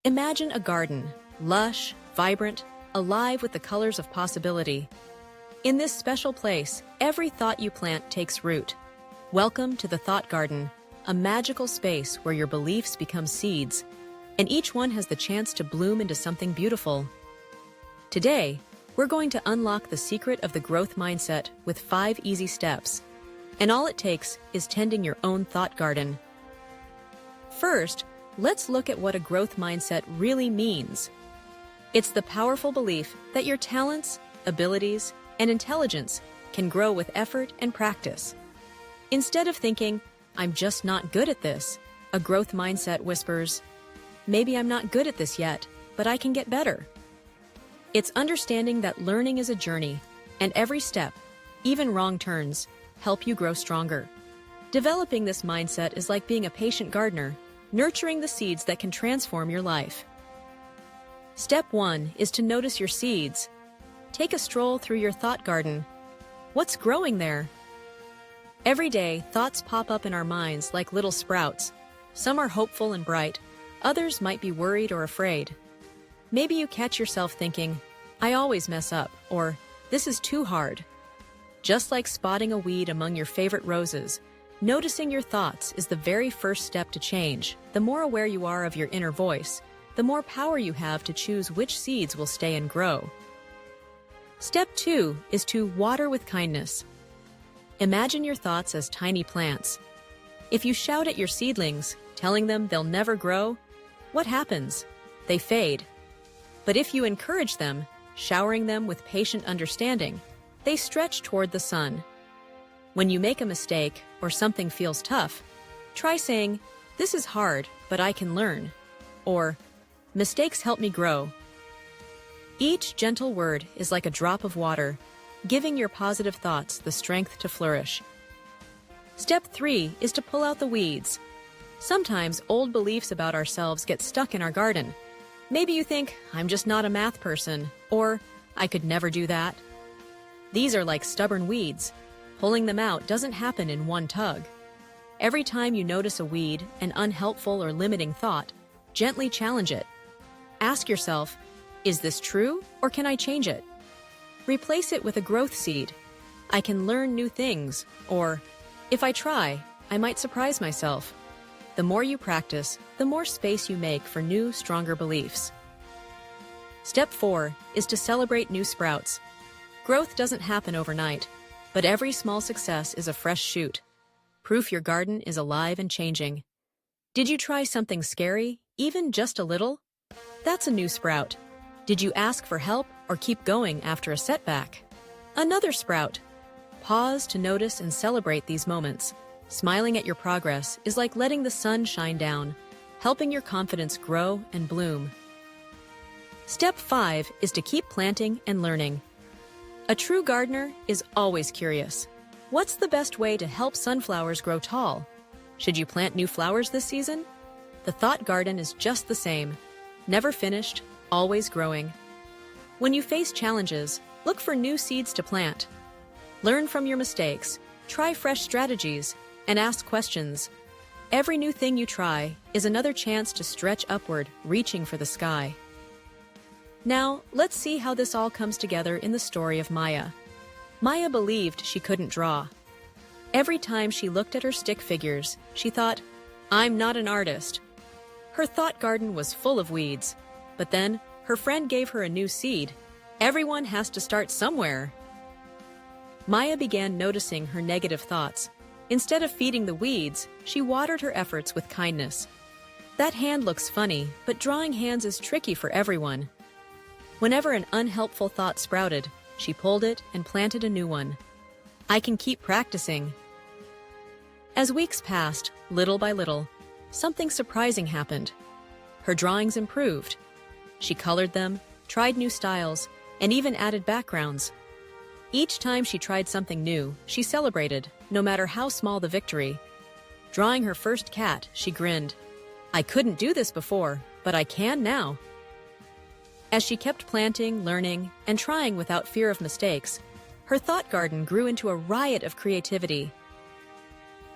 Imagine a garden, lush, vibrant, alive with the colors of possibility. In this special place, every thought you plant takes root. Welcome to the Thought Garden, a magical space where your beliefs become seeds, and each one has the chance to bloom into something beautiful. Today, we're going to unlock the secret of the growth mindset with 5 easy steps, and all it takes is tending your own thought garden. First, let's look at what a growth mindset really means. It's the powerful belief that your talents, abilities, and intelligence can grow with effort and practice. Instead of thinking, "I'm just not good at this," a growth mindset whispers, "Maybe I'm not good at this yet, but I can get better." It's understanding that learning is a journey, and every step, even wrong turns, help you grow stronger. Developing this mindset is like being a patient gardener, nurturing the seeds that can transform your life. Step 1 is to notice your seeds. Take a stroll through your thought garden. What's growing there? Every day, thoughts pop up in our minds like little sprouts. Some are hopeful and bright, others might be worried or afraid. Maybe you catch yourself thinking, "I always mess up," or "This is too hard." Just like spotting a weed among your favorite roses, noticing your thoughts is the very first step to change. The more aware you are of your inner voice, the more power you have to choose which seeds will stay and grow. Step 2 is to water with kindness. Imagine your thoughts as tiny plants. If you shout at your seedlings, telling them they'll never grow, what happens? They fade. But if you encourage them, showering them with patient understanding, they stretch toward the sun. When you make a mistake or something feels tough, try saying, "This is hard, but I can learn," or "Mistakes help me grow." Each gentle word is like a drop of water, giving your positive thoughts the strength to flourish. Step 3 is to pull out the weeds. Sometimes old beliefs about ourselves get stuck in our garden. Maybe you think, "I'm just not a math person," or "I could never do that." These are like stubborn weeds. Pulling them out doesn't happen in one tug. Every time you notice a weed, an unhelpful or limiting thought, gently challenge it. Ask yourself, "Is this true, or can I change it?" Replace it with a growth seed. "I can learn new things," or "If I try, I might surprise myself." The more you practice, the more space you make for new, stronger beliefs. Step 4 is to celebrate new sprouts. Growth doesn't happen overnight, but every small success is a fresh shoot. Proof your garden is alive and changing. Did you try something scary, even just a little? That's a new sprout. Did you ask for help or keep going after a setback? Another sprout. Pause to notice and celebrate these moments. Smiling at your progress is like letting the sun shine down, helping your confidence grow and bloom. Step 5 is to keep planting and learning. A true gardener is always curious. What's the best way to help sunflowers grow tall? Should you plant new flowers this season? The thought garden is just the same. Never finished, always growing. When you face challenges, look for new seeds to plant. Learn from your mistakes, try fresh strategies, and ask questions. Every new thing you try is another chance to stretch upward, reaching for the sky. Now, let's see how this all comes together in the story of Maya. Maya believed she couldn't draw. Every time she looked at her stick figures, she thought, "I'm not an artist." Her thought garden was full of weeds, but then her friend gave her a new seed. Everyone has to start somewhere. Maya began noticing her negative thoughts. Instead of feeding the weeds, she watered her efforts with kindness. That hand looks funny, but drawing hands is tricky for everyone. Whenever an unhelpful thought sprouted, she pulled it and planted a new one. "I can keep practicing." As weeks passed, little by little, something surprising happened. Her drawings improved. She colored them, tried new styles, and even added backgrounds. Each time she tried something new, she celebrated, no matter how small the victory. Drawing her first cat, she grinned. "I couldn't do this before, but I can now." As she kept planting, learning, and trying without fear of mistakes, her thought garden grew into a riot of creativity.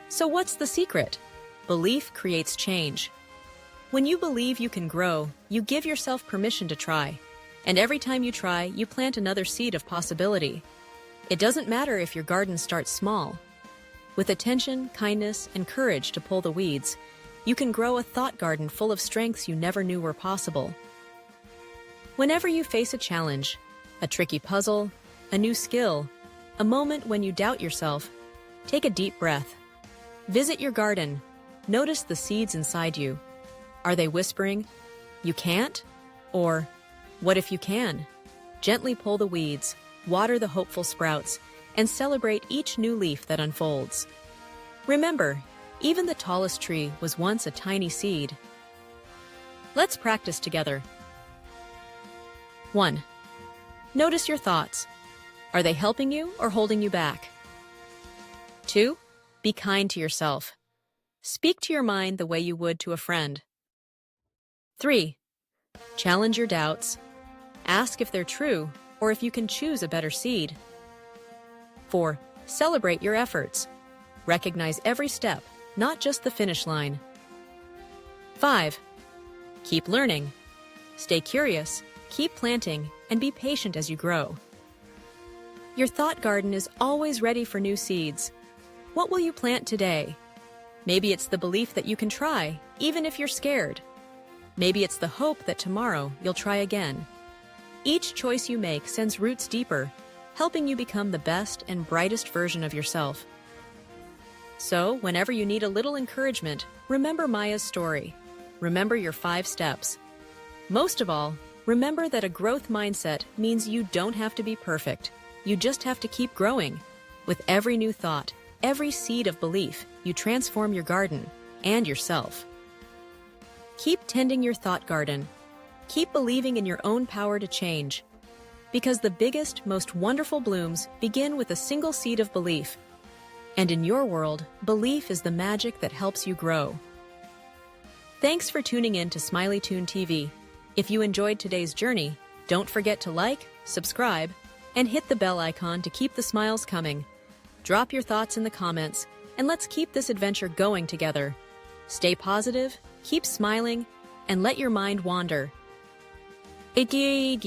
So what's the secret? Belief creates change. When you believe you can grow, you give yourself permission to try. And every time you try, you plant another seed of possibility. It doesn't matter if your garden starts small. With attention, kindness, and courage to pull the weeds, you can grow a thought garden full of strengths you never knew were possible. Whenever you face a challenge, a tricky puzzle, a new skill, a moment when you doubt yourself, take a deep breath. Visit your garden. Notice the seeds inside you. Are they whispering, "You can't?" Or, "What if you can?" Gently pull the weeds, water the hopeful sprouts, and celebrate each new leaf that unfolds. Remember, even the tallest tree was once a tiny seed. Let's practice together. 1. Notice your thoughts. Are they helping you or holding you back? 2. Be kind to yourself. Speak to your mind the way you would to a friend. 3. Challenge your doubts. Ask if they're true or if you can choose a better seed. 4. Celebrate your efforts. Recognize every step, not just the finish line. 5. Keep learning. Stay curious, keep planting, and be patient as you grow. Your thought garden is always ready for new seeds. What will you plant today? Maybe it's the belief that you can try, even if you're scared. Maybe it's the hope that tomorrow you'll try again. Each choice you make sends roots deeper, helping you become the best and brightest version of yourself. So, whenever you need a little encouragement, remember Maya's story. Remember your 5 steps. Most of all, remember that a growth mindset means you don't have to be perfect. You just have to keep growing. With every new thought, every seed of belief, you transform your garden and yourself. Keep tending your thought garden. Keep believing in your own power to change. Because the biggest, most wonderful blooms begin with a single seed of belief. And in your world, belief is the magic that helps you grow. Thanks for tuning in to Smiley Toon TV. If you enjoyed today's journey, don't forget to like, subscribe, and hit the bell icon to keep the smiles coming. Drop your thoughts in the comments, and let's keep this adventure going together. Stay positive, keep smiling, and let your mind wander. Iti